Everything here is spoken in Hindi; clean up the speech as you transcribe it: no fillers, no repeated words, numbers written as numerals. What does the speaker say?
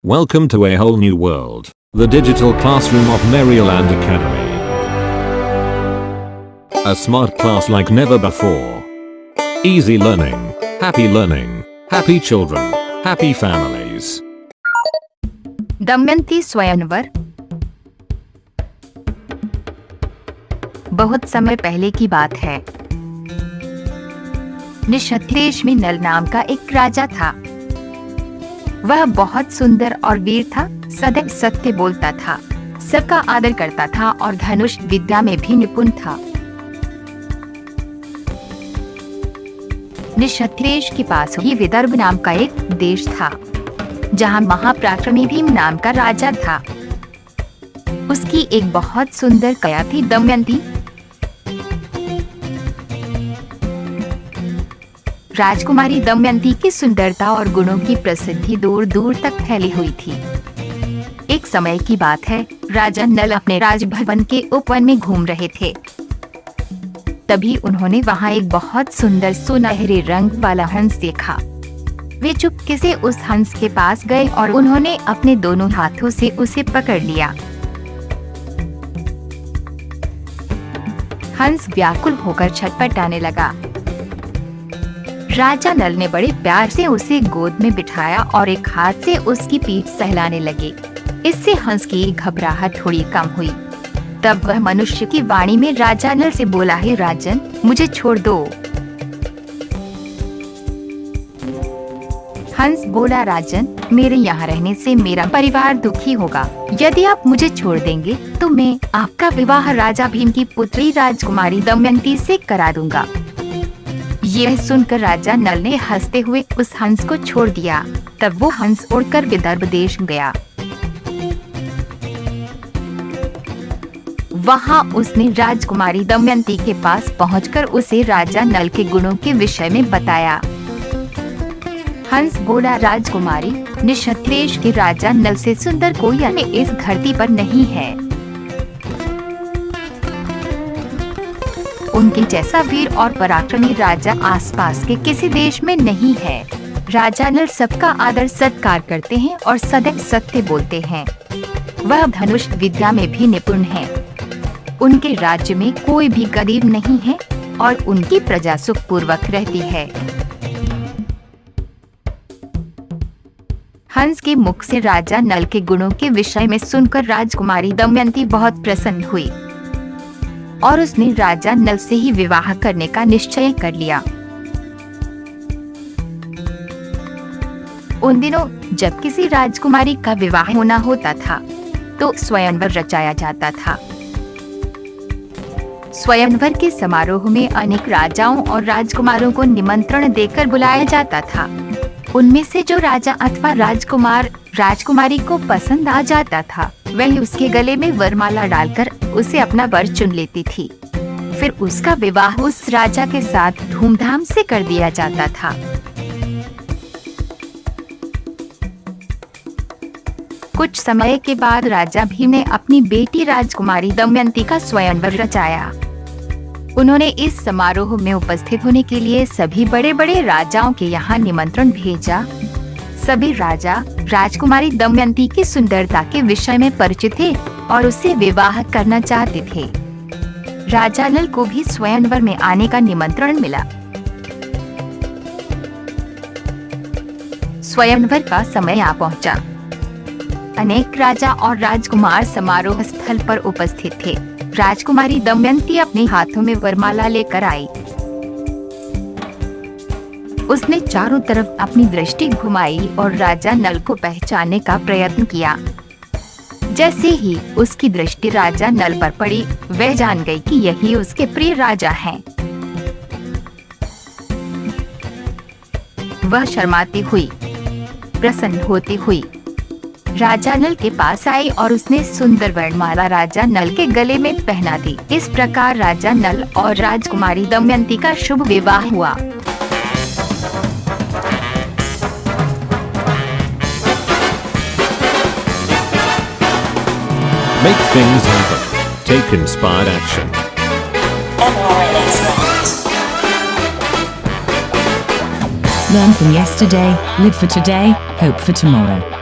Welcome to a whole new world, the digital classroom of Maryland Academy. A smart class like never before. Easy learning, happy children, happy families. Damayanti स्वयंवर। बहुत समय पहले की बात है। निषद देश में नल नाम का एक राजा था। वह बहुत सुंदर और वीर था, सदैव सत्य बोलता था, सबका आदर करता था और धनुष विद्या में भी निपुण था। निषद देश के पास ही विदर्भ नाम का एक देश था, जहां महापराक्रमी भीम नाम का राजा था। उसकी एक बहुत सुंदर कन्या थी, दमयंती। राजकुमारी दमयंती की सुंदरता और गुणों की प्रसिद्धि दूर दूर तक फैली हुई थी। एक समय की बात है, राजा नल अपने राजभवन के उपवन में घूम रहे थे। तभी उन्होंने वहां एक बहुत सुंदर सुनहरे रंग वाला हंस देखा। वे चुपके से उस हंस के पास गए और उन्होंने अपने दोनों हाथों से उसे पकड़ लिया। हंस व्याकुल होकर छटपटाने लगा। राजा नल ने बड़े प्यार से उसे गोद में बिठाया और एक हाथ से उसकी पीठ सहलाने लगे। इससे हंस की घबराहट थोड़ी कम हुई। तब वह मनुष्य की वाणी में राजा नल से बोला, हे राजन, मुझे छोड़ दो। हंस बोला, राजन, मेरे यहाँ रहने से मेरा परिवार दुखी होगा। यदि आप मुझे छोड़ देंगे तो मैं आपका विवाह राजा भीम की पुत्री राजकुमारी दमयंती से करा दूंगा। यह सुनकर राजा नल ने हंसते हुए उस हंस को छोड़ दिया। तब वो हंस उड़कर विदर्भ देश गया। वहां उसने राजकुमारी दमयंती के पास पहुंचकर उसे राजा नल के गुणों के विषय में बताया। हंस बोला, राजकुमारी, निषद देश के राजा नल से सुंदर कोई अन्य इस धरती पर नहीं है। उनके जैसा वीर और पराक्रमी राजा आसपास के किसी देश में नहीं है। राजा नल सबका आदर सत्कार करते हैं और सदैव सत्य बोलते हैं। वह धनुष विद्या में भी निपुण है। उनके राज्य में कोई भी गरीब नहीं है और उनकी प्रजा सुख पूर्वक रहती है। हंस के मुख से राजा नल के गुणों के विषय में सुनकर राजकुमारी दमयंती बहुत प्रसन्न हुई और उसने राजा नल से ही विवाह करने का निश्चय कर लिया। उन दिनों जब किसी राजकुमारी का विवाह होना होता था तो स्वयंवर रचाया जाता था। स्वयंवर के समारोह में अनेक राजाओं और राजकुमारों को निमंत्रण देकर बुलाया जाता था। उनमें से जो राजा अथवा राजकुमार राजकुमारी को पसंद आ जाता था, वह उसके गले में वरमाला डालकर उसे अपना वर चुन लेती थी। फिर उसका विवाह उस राजा के साथ धूमधाम से कर दिया जाता था। कुछ समय के बाद राजा भीम ने अपनी बेटी राजकुमारी दमयंती का स्वयंवर रचाया। उन्होंने इस समारोह में उपस्थित होने के लिए सभी बड़े बड़े राजाओं के यहाँ निमंत्रण भेजा। सभी राजा राजकुमारी दमयंती की सुंदरता के विषय में परिचित थे और उससे विवाह करना चाहते थे। राजा नल को भी स्वयंवर में आने का निमंत्रण मिला। स्वयंवर का समय आ पहुंचा। अनेक राजा और राजकुमार समारोह स्थल पर उपस्थित थे। राजकुमारी दमयंती अपने हाथों में वरमाला लेकर आई। उसने चारों तरफ अपनी दृष्टि घुमाई और राजा नल को पहचानने का प्रयत्न किया। जैसे ही उसकी दृष्टि राजा नल पर पड़ी, वह जान गई कि यही उसके प्रिय राजा हैं। वह शर्माती हुई, प्रसन्न होती हुई राजा नल के पास आई और उसने सुंदर वरमाला राजा नल के गले में पहना दी। इस प्रकार राजा नल और राजकुमारी दमयंती का शुभ विवाह हुआ। Make things happen. Take inspired action. Learn from yesterday, live for today, hope for tomorrow.